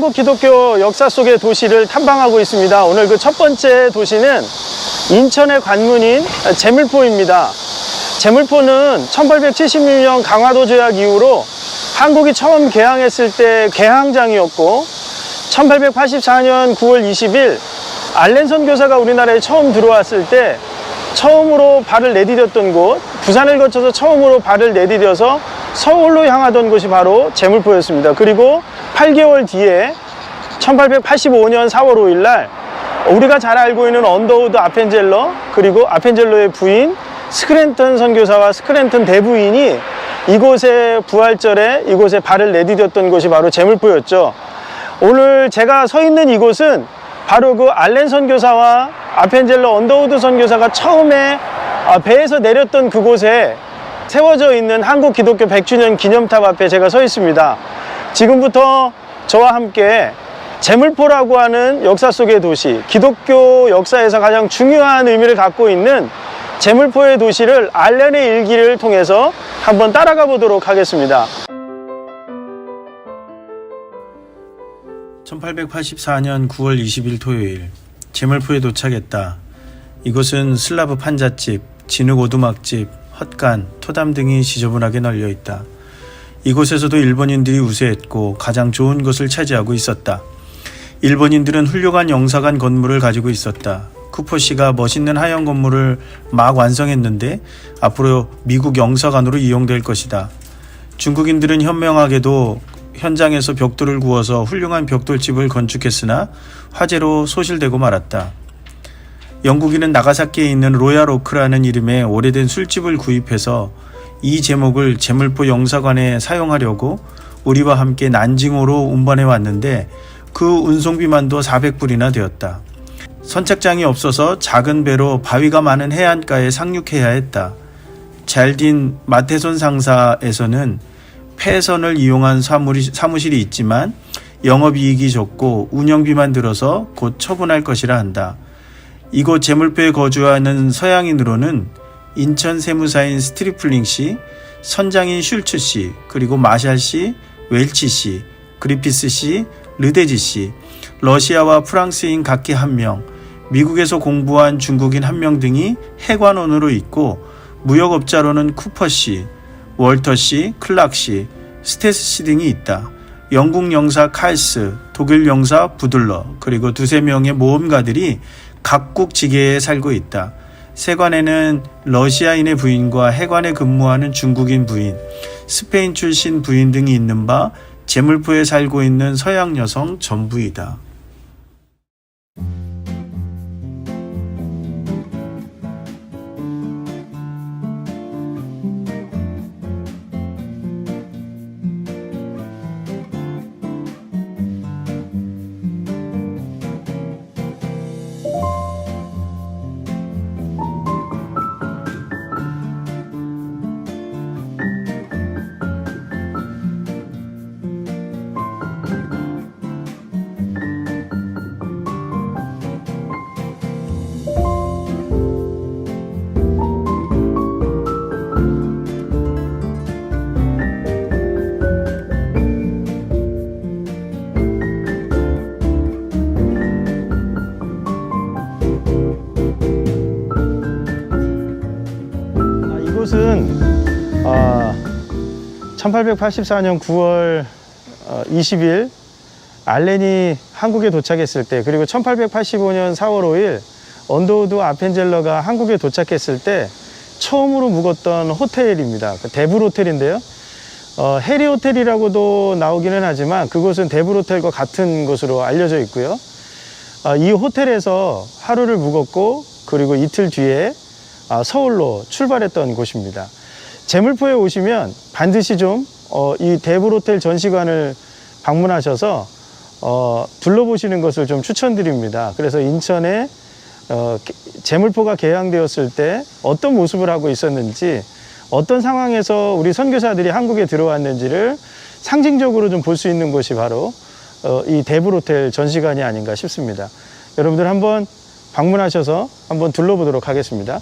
한국 기독교 역사 속의 도시를 탐방하고 있습니다. 오늘 그 첫 번째 도시는 인천의 관문인 제물포입니다. 제물포는 1876년 강화도 조약 이후로 한국이 처음 개항했을 때 개항장이었고 1884년 9월 20일 알렌 선교사가 우리나라에 처음 들어왔을 때 처음으로 발을 내디뎠던 곳, 부산을 거쳐서 처음으로 발을 내디뎌서 서울로 향하던 곳이 바로 제물포였습니다. 그리고 8개월 뒤에 1885년 4월 5일 날 우리가 잘 알고 있는 언더우드 아펜젤러, 그리고 아펜젤러의 부인 스크랜턴 선교사와 스크랜턴 대부인이 이곳에 부활절에 이곳에 발을 내디뎠던 곳이 바로 제물포였죠. 오늘 제가 서 있는 이곳은 바로 그 알렌 선교사와 아펜젤러 언더우드 선교사가 처음에 배에서 내렸던 그곳에 세워져 있는 한국 기독교 100주년 기념탑 앞에 제가 서 있습니다. 지금부터 저와 함께 제물포라고 하는 역사 속의 도시, 기독교 역사에서 가장 중요한 의미를 갖고 있는 제물포의 도시를 알렌의 일기를 통해서 한번 따라가 보도록 하겠습니다. 1884년 9월 20일 토요일, 제물포에 도착했다. 이곳은 슬라브 판잣집, 진흙 오두막집, 헛간, 토담 등이 지저분하게 널려 있다. 이곳에서도 일본인들이 우세했고 가장 좋은 곳을 차지하고 있었다. 일본인들은 훌륭한 영사관 건물을 가지고 있었다. 쿠퍼시가 멋있는 하얀 건물을 막 완성했는데 앞으로 미국 영사관으로 이용될 것이다. 중국인들은 현명하게도 현장에서 벽돌을 구워서 훌륭한 벽돌집을 건축했으나 화재로 소실되고 말았다. 영국인은 나가사키에 있는 로얄 오크라는 이름의 오래된 술집을 구입해서 이 제목을 제물포 영사관에 사용하려고 우리와 함께 난징호로 운반해 왔는데 그 운송비만도 400불이나 되었다. 선착장이 없어서 작은 배로 바위가 많은 해안가에 상륙해야 했다. 잘딘 마테손 상사에서는 폐선을 이용한 사무실이 있지만 영업이익이 적고 운영비만 들어서 곧 처분할 것이라 한다. 이곳 제물포에 거주하는 서양인으로는 인천 세무사인 스트리플링 씨, 선장인 슐츠 씨, 그리고 마샬 씨, 웰치 씨, 그리피스 씨, 르데지 씨, 러시아와 프랑스인 각기 1명, 미국에서 공부한 중국인 1명 등이 해관원으로 있고 무역업자로는 쿠퍼 씨, 월터 씨, 클락 씨, 스테스 씨 등이 있다. 영국 영사 칼스, 독일 영사 부들러, 그리고 2~3명의 모험가들이 각국 지계에 살고 있다. 세관에는 러시아인의 부인과 해관에 근무하는 중국인 부인, 스페인 출신 부인 등이 있는 바 제물포에 살고 있는 서양 여성 전부이다. 이곳은 1884년 9월 20일 알렌이 한국에 도착했을 때, 그리고 1885년 4월 5일 언더우드 아펜젤러가 한국에 도착했을 때 처음으로 묵었던 호텔입니다. 데블 호텔인데요. 해리 호텔이라고도 나오기는 하지만 그곳은 데블 호텔과 같은 곳으로 알려져 있고요. 이 호텔에서 하루를 묵었고 그리고 이틀 뒤에 서울로 출발했던 곳입니다. 제물포에 오시면 반드시 좀 이 데블 호텔 전시관을 방문하셔서 둘러보시는 것을 좀 추천드립니다. 그래서 인천에 제물포가 개항되었을 때 어떤 모습을 하고 있었는지, 어떤 상황에서 우리 선교사들이 한국에 들어왔는지를 상징적으로 좀 볼 수 있는 곳이 바로 이 데블 호텔 전시관이 아닌가 싶습니다. 여러분들 한번 방문하셔서 한번 둘러보도록 하겠습니다.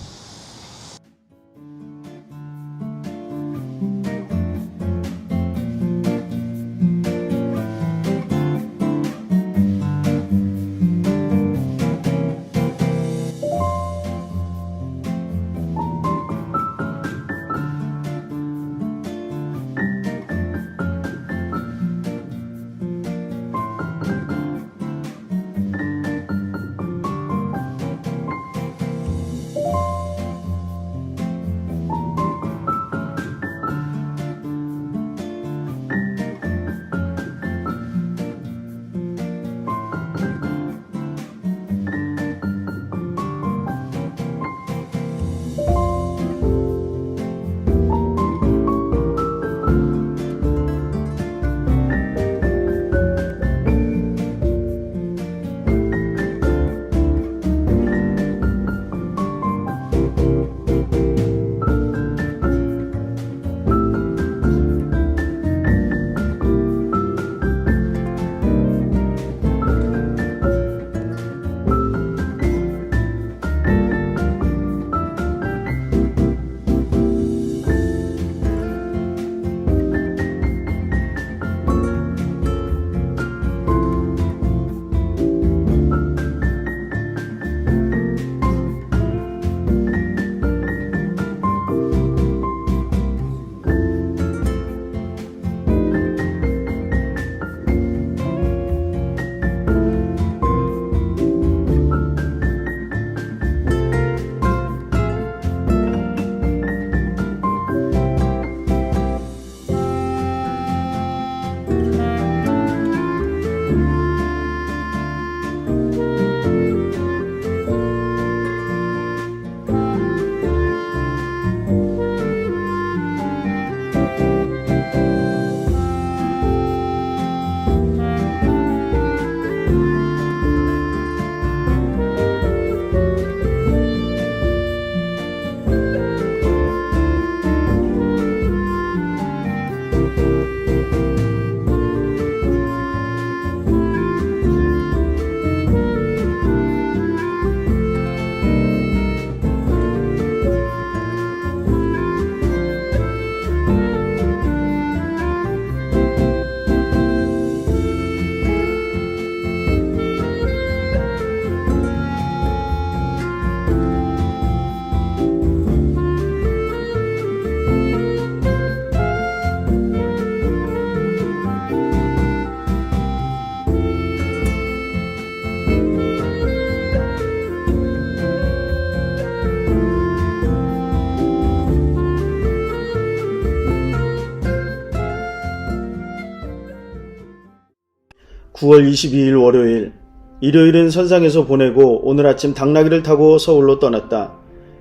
9월 22일 월요일, 일요일은 선상에서 보내고 오늘 아침 당나귀를 타고 서울로 떠났다.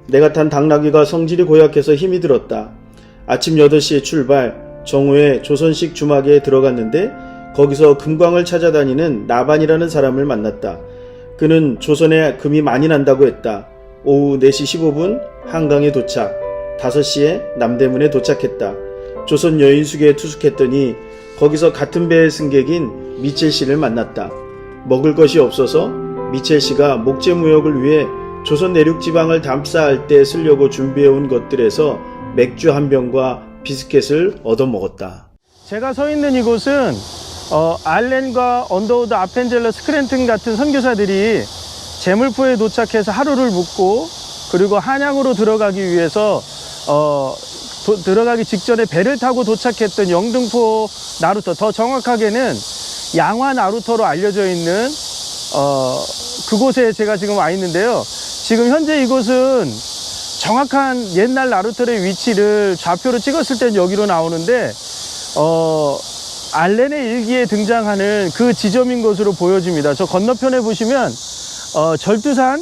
내가 탄 당나귀가 성질이 고약해서 힘이 들었다. 아침 8시에 출발, 정오에 조선식 주막에 들어갔는데 거기서 금광을 찾아다니는 나반이라는 사람을 만났다. 그는 조선에 금이 많이 난다고 했다. 오후 4시 15분 한강에 도착, 5시에 남대문에 도착했다. 조선 여인숙에 투숙했더니 거기서 같은 배의 승객인 미첼 씨를 만났다. 먹을 것이 없어서 미첼 씨가 목재 무역을 위해 조선 내륙 지방을 답사할 때 쓰려고 준비해온 것들에서 맥주 한 병과 비스켓을 얻어먹었다. 제가 서 있는 이곳은 알렌과 언더우드, 아펜젤러, 스크랜튼 같은 선교사들이 제물포에 도착해서 하루를 묵고 그리고 한양으로 들어가기 위해서 들어가기 직전에 배를 타고 도착했던 영등포 나루터, 더 정확하게는 양화 나루터로 알려져 있는 그곳에 제가 지금 와 있는데요. 지금 현재 이곳은 정확한 옛날 나루터의 위치를 좌표로 찍었을 땐 여기로 나오는데 알렌의 일기에 등장하는 그 지점인 것으로 보여집니다. 저 건너편에 보시면 절두산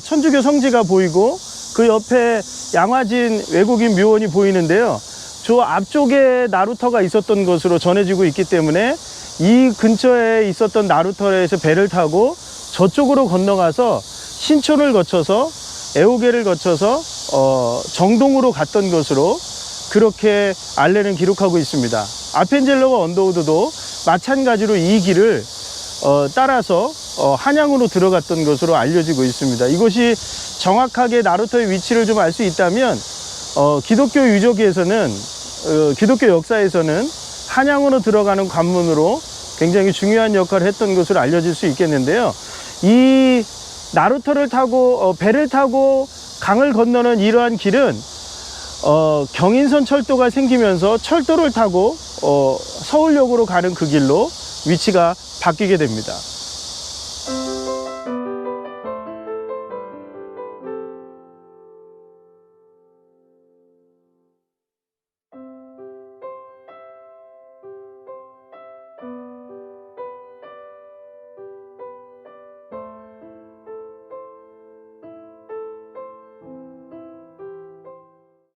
천주교 성지가 보이고 그 옆에 양화진 외국인 묘원이 보이는데요. 저 앞쪽에 나루터가 있었던 것으로 전해지고 있기 때문에 이 근처에 있었던 나루터에서 배를 타고 저쪽으로 건너가서 신촌을 거쳐서 애호계를 거쳐서 정동으로 갔던 것으로 그렇게 알렌은 기록하고 있습니다. 아펜젤러와 언더우드도 마찬가지로 이 길을 따라서 한양으로 들어갔던 것으로 알려지고 있습니다. 이곳이 정확하게 나루터의 위치를 좀 알 수 있다면 기독교 유적에서는 기독교 역사에서는 한양으로 들어가는 관문으로 굉장히 중요한 역할을 했던 것으로 알려질 수 있겠는데요. 이 나루터를 타고 배를 타고 강을 건너는 이러한 길은 경인선 철도가 생기면서 철도를 타고 서울역으로 가는 그 길로 위치가 바뀌게 됩니다.